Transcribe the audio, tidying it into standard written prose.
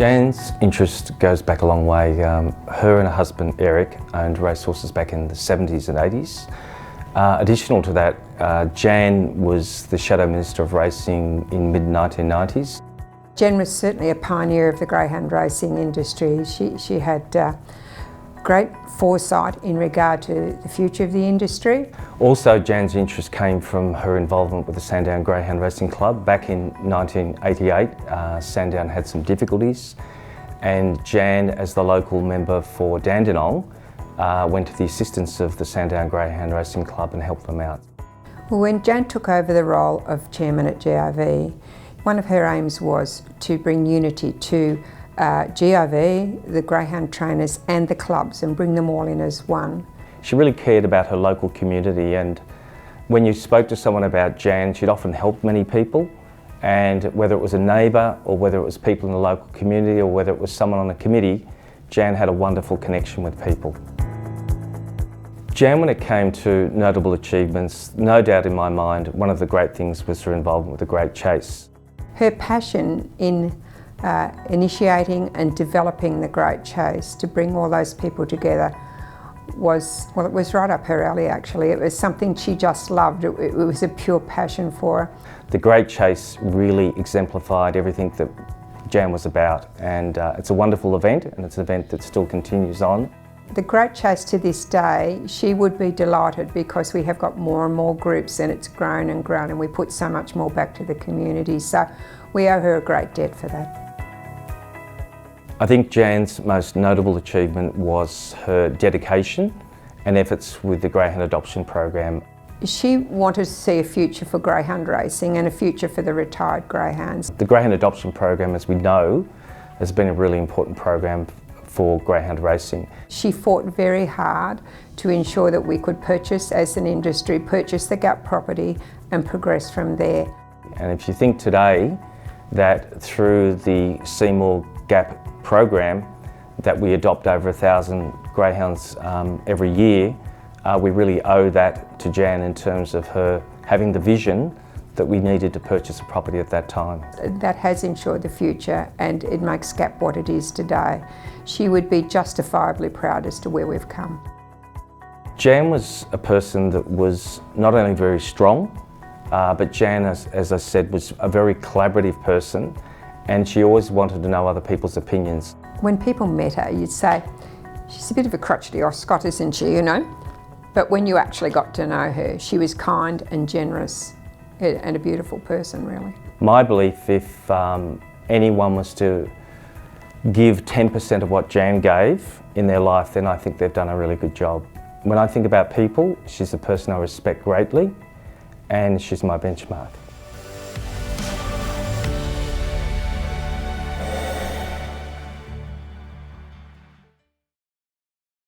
Jan's interest goes back a long way. Her and her husband Eric owned racehorses back in the 70s and 80s. Additional to that, Jan was the Shadow Minister of Racing in mid-1990s. Jan was certainly a pioneer of the greyhound racing industry. She had great foresight in regard to the future of the industry. Also, Jan's interest came from her involvement with the Sandown Greyhound Racing Club. Back in 1988, Sandown had some difficulties, and Jan, as the local member for Dandenong, went to the assistance of the Sandown Greyhound Racing Club and helped them out. Well, when Jan took over the role of chairman at GRV, one of her aims was to bring unity to GRV, the greyhound trainers and the clubs, and bring them all in as one. She really cared about her local community, and when you spoke to someone about Jan, she'd often help many people, and whether it was a neighbour or whether it was people in the local community or whether it was someone on a committee, Jan had a wonderful connection with people. Jan, when it came to notable achievements, no doubt in my mind, one of the great things was her involvement with the Great Chase. Her passion in initiating and developing the Great Chase to bring all those people together was, well, it was right up her alley actually. It was something she just loved. It was a pure passion for her. The Great Chase really exemplified everything that Jan was about, and it's a wonderful event, and it's an event that still continues on. The Great Chase to this day, she would be delighted because we have got more and more groups and it's grown and grown, and we put so much more back to the community. So we owe her a great debt for that. I think Jan's most notable achievement was her dedication and efforts with the Greyhound Adoption Program. She wanted to see a future for greyhound racing and a future for the retired greyhounds. The Greyhound Adoption Program, as we know, has been a really important program for greyhound racing. She fought very hard to ensure that we could purchase, as an industry, purchase the gap property and progress from there. And if you think today that through the Seymour Gap program that we adopt over 1,000 greyhounds every year, we really owe that to Jan in terms of her having the vision that we needed to purchase a property at that time. That has ensured the future, and it makes Gap what it is today. She would be justifiably proud as to where we've come. Jan was a person that was not only very strong, but Jan, as I said, was a very collaborative person, and she always wanted to know other people's opinions. When people met her, you'd say, she's a bit of a crotchety Oscott, isn't she, you know? But when you actually got to know her, she was kind and generous and a beautiful person, really. My belief, if anyone was to give 10% of what Jan gave in their life, then I think they've done a really good job. When I think about people, she's a person I respect greatly, and she's my benchmark.